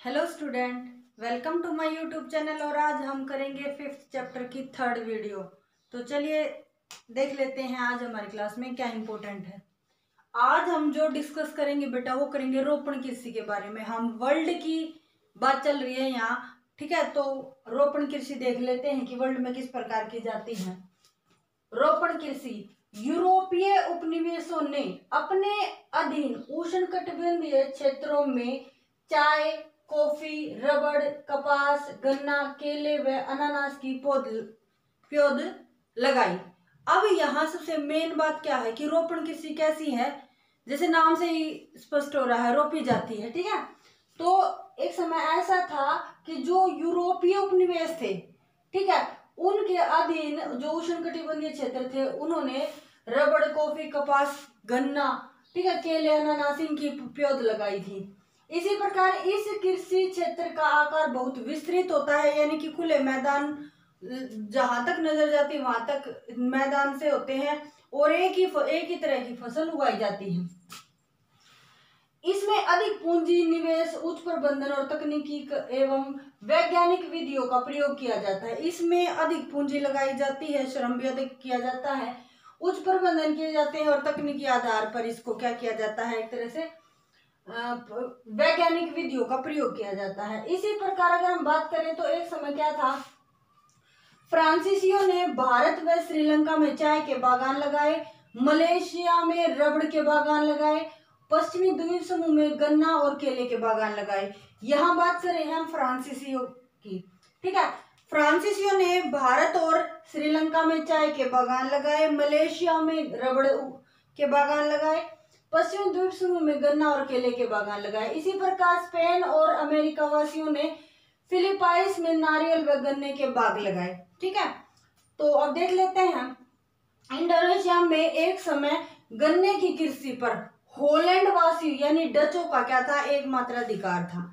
Hello student, welcome to my YouTube channel. और आज हम करेंगे 5th चैप्टर की 3rd वीडियो। तो चलिए देख लेते हैं आज हमारी क्लास में क्या इम्पोर्टेंट है। आज हम जो डिस्कस करेंगे बेटा वो करेंगे रोपण कृषि के बारे में। हम वर्ल्ड की बात चल रही है यहाँ, ठीक है। तो रोपण कृषि देख लेते हैं कि वर्ल्ड में किस प्रकार की जाती है। रोपण कृषि यूरोपीय उपनिवेशों ने अपने अधीन उष्णकटिबंधीय क्षेत्रों में चाय, कॉफी, रबड़, कपास, गन्ना, केले व अनानास की पौध लगाई। अब यहाँ सबसे मेन बात क्या है कि रोपण कृषि कैसी है। जैसे नाम से ही स्पष्ट हो रहा है, रोपी जाती है, ठीक है। तो एक समय ऐसा था कि जो यूरोपीय उपनिवेश थे, ठीक है, उनके अधीन जो उष्णकटिबंधीय क्षेत्र थे उन्होंने रबड़, कॉफी, कपास, गन्ना, ठीक है, केले, अनानास इनकी पौध लगाई थी। इसी प्रकार इस कृषि क्षेत्र का आकार बहुत विस्तृत होता है, यानी कि खुले मैदान जहां तक नजर जाती है वहां तक मैदान से होते हैं और एक ही तरह की फसल उगाई जाती है। इसमें अधिक पूंजी निवेश, उच्च प्रबंधन और तकनीकी एवं वैज्ञानिक विधियों का प्रयोग किया जाता है। इसमें अधिक पूंजी लगाई जाती है, श्रम भी अधिक किया जाता है, उच्च प्रबंधन किए जाते हैं और तकनीकी आधार पर इसको क्या किया जाता है, एक तरह से वैज्ञानिक विधियों का प्रयोग किया जाता है। इसी प्रकार अगर हम बात करें तो एक समय क्या था, फ्रांसीसियों ने भारत व श्रीलंका में चाय के बागान लगाए, मलेशिया में रबड़ के बागान लगाए, पश्चिमी द्वीप समूह में गन्ना और केले के बागान लगाए। यहाँ बात करें हम फ्रांसीसियों की, ठीक है। फ्रांसीसियों ने भारत और श्रीलंका में चाय के बागान लगाए, मलेशिया में रबड़ के बागान लगाए, पश्चिमी द्वीप समूह में गन्ना और केले के बागान लगाए। इसी प्रकार स्पेन और अमेरिका वासियों ने फिलीपाइंस में नारियल व गन्ने के बाग लगाए, ठीक है। तो अब देख लेते हैं, इंडोनेशिया में एक समय गन्ने की कृषि पर हॉलैंड वासी यानी डचों का क्या था, एकमात्र अधिकार था,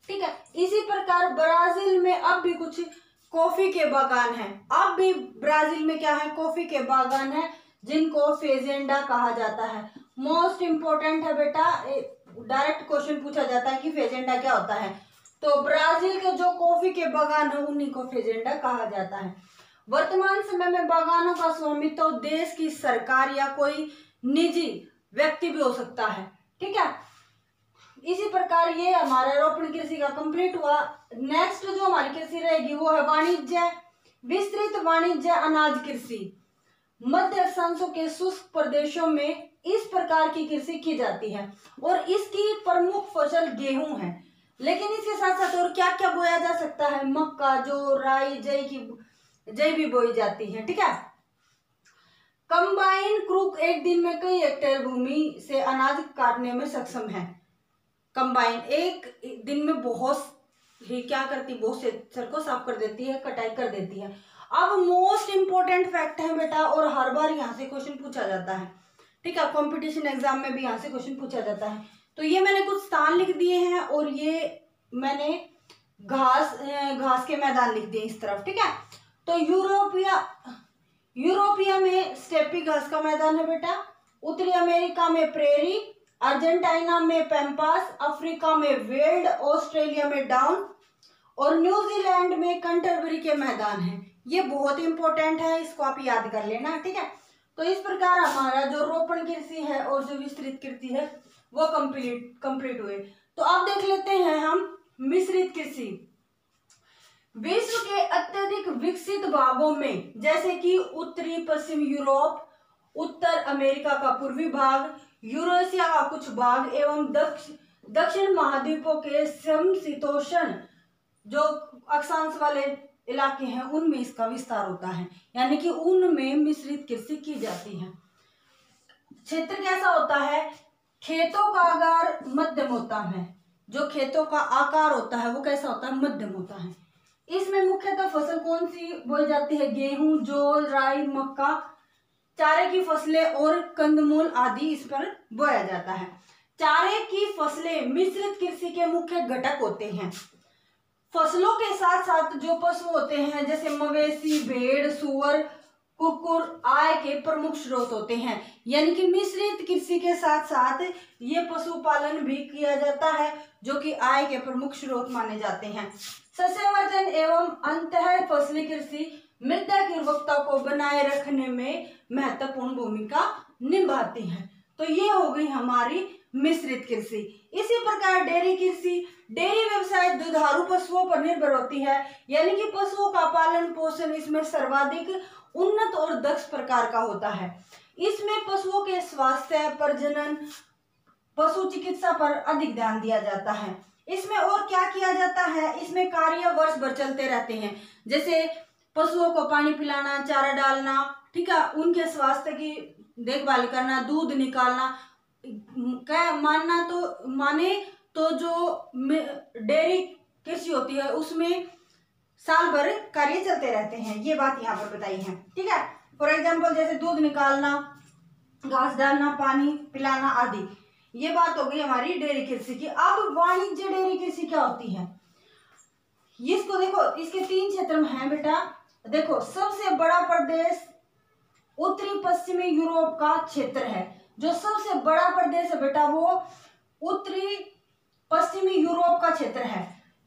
ठीक है। इसी प्रकार ब्राजील में अब भी कुछ कॉफी के बागान हैं। अब भी ब्राजील में क्या है, कॉफी के बागान है जिनको फेजेंडा कहा जाता है। मोस्ट इंपोर्टेंट है बेटा, डायरेक्ट क्वेश्चन पूछा जाता है कि फेजेंडा क्या होता है। तो ब्राजील के जो कॉफी के बागान है उन्हीं को फेजेंडा कहा जाता है। वर्तमान समय में बागानों का स्वामित्व तो देश की सरकार या कोई निजी व्यक्ति भी हो सकता है, ठीक है। इसी प्रकार ये हमारा रोपण कृषि का कंप्लीट हुआ। नेक्स्ट जो हमारी कृषि रहेगी वो है वाणिज्य, विस्तृत वाणिज्य अनाज कृषि। मध्य अक्षांशों के शुष्क प्रदेशों में इस प्रकार की कृषि की जाती है और इसकी प्रमुख फसल गेहूं है, लेकिन इसके साथ साथ और क्या क्या बोया जा सकता है, मक्का, जौ, राई, जई भी बोई जाती है, ठीक है। कंबाइन क्रूक एक दिन में कई हेक्टेयर भूमि से अनाज काटने में सक्षम है। कंबाइन एक दिन में बहुत ही क्या करती, बहुत से क्षेत्र को साफ कर देती है, कटाई कर देती है। अब मोस्ट इंपोर्टेंट फैक्ट है बेटा, और हर बार यहाँ से क्वेश्चन पूछा जाता है, ठीक है। कंपटीशन एग्जाम में भी यहाँ से क्वेश्चन पूछा जाता है। तो ये मैंने कुछ स्थान लिख दिए हैं और ये मैंने घास के मैदान लिख दिए इस तरफ, ठीक है। तो यूरोपिया में स्टेपी घास का मैदान है बेटा, उत्तरी अमेरिका में प्रेरी, अर्जेंटीना में पैम्पास, अफ्रीका में वेल्ड, ऑस्ट्रेलिया में डाउन और न्यूजीलैंड में कंटरबरी के मैदान हैं। ये बहुत इंपॉर्टेंट है, इसको आप याद कर लेना, ठीक है। तो इस प्रकार हमारा जो रोपण कृषि है और जो विस्तृत कृषि है वो कंप्लीट हुए। तो अब देख लेते हैं हम मिश्रित कृषि। विश्व के अत्यधिक विकसित भागों में जैसे कि उत्तरी पश्चिम यूरोप, उत्तर अमेरिका का पूर्वी भाग, यूरेशिया का कुछ भाग एवं दक्षिण महाद्वीपों के समशीतोष्ण जो अक्षांश वाले इलाके हैं उनमें इसका विस्तार होता है, यानी कि उनमें मिश्रित कृषि की जाती है। क्षेत्र कैसा होता है, खेतों का आकार मध्यम होता है। जो खेतों का आकार होता है वो कैसा होता है, मध्यम होता है। इसमें मुख्यतः फसल कौन सी बोई जाती है, गेहूं, जौ, राई, मक्का, चारे की फसलें और कंदमूल आदि इस पर बोया जाता है। चारे की फसलें मिश्रित कृषि के मुख्य घटक होते हैं। फसलों के साथ साथ जो पशु होते हैं जैसे मवेशी, भेड़, सूअर कुक्कुर आय के प्रमुख स्रोत होते हैं। यानी कि मिश्रित कृषि के साथ साथ ये पशुपालन भी किया जाता है, जो कि आय के प्रमुख स्रोत माने जाते हैं। सस्यवर्धन एवं अंतः फसली कृषि मृदा की उर्वरकता को बनाए रखने में महत्वपूर्ण भूमिका निभाती है। तो ये हो गई हमारी मिश्रित कृषि। इसी प्रकार डेयरी कृषि, डेयरी व्यवसाय दुधारू पशुओं पर निर्भर होती है, यानी कि पशुओं का पालन पोषण इसमें सर्वाधिक उन्नत और दक्ष प्रकार का होता है। इसमें पशुओं के स्वास्थ्य, प्रजनन, पशु चिकित्सा पर अधिक ध्यान दिया जाता है। इसमें और क्या किया जाता है, इसमें कार्य वर्ष भर चलते रहते हैं, जैसे पशुओं को पानी पिलाना, चारा डालना, ठीक है, उनके स्वास्थ्य की देखभाल करना, दूध निकालना, क्या माने तो जो डेयरी कृषि होती है उसमें साल भर कार्य चलते रहते हैं, ये बात यहाँ पर बताई है। ठीक है, फॉर एग्जाम्पल जैसे दूध निकालना, घास डालना, पानी पिलाना आदि, ये बात हो गई हमारी डेयरी कृषि की। अब वाणिज्य डेयरी कृषि क्या होती है, इसको देखो, इसके 3 क्षेत्र हैं बेटा। देखो, सबसे बड़ा प्रदेश उत्तरी पश्चिमी यूरोप का क्षेत्र है। जो सबसे बड़ा प्रदेश है बेटा वो उत्तरी पश्चिमी यूरोप का क्षेत्र है।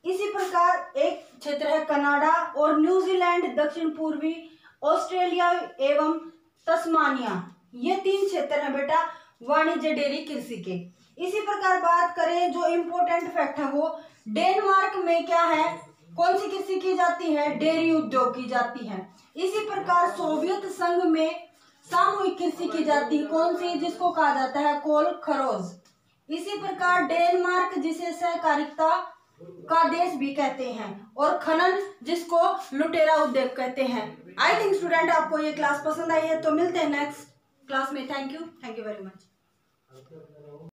इसी प्रकार एक क्षेत्र है कनाडा और न्यूजीलैंड, दक्षिण पूर्वी ऑस्ट्रेलिया एवं तस्मानिया, ये 3 क्षेत्र हैं बेटा वाणिज्य डेयरी कृषि के। इसी प्रकार बात करें जो इम्पोर्टेंट फैक्ट है वो डेनमार्क में क्या है, कौन सी कृषि की जाती है, डेयरी उद्योग की जाती है। इसी प्रकार सोवियत संघ में सामूहिक कृषि की जाती है, कौन सी, जिसको कहा जाता है कोल खरोज। इसी प्रकार डेनमार्क जिसे सहकारिता का देश भी कहते हैं, और खनन जिसको लुटेरा उद्योग कहते हैं। आई थिंक स्टूडेंट आपको ये क्लास पसंद आई है, तो मिलते हैं नेक्स्ट क्लास में। Thank you very much.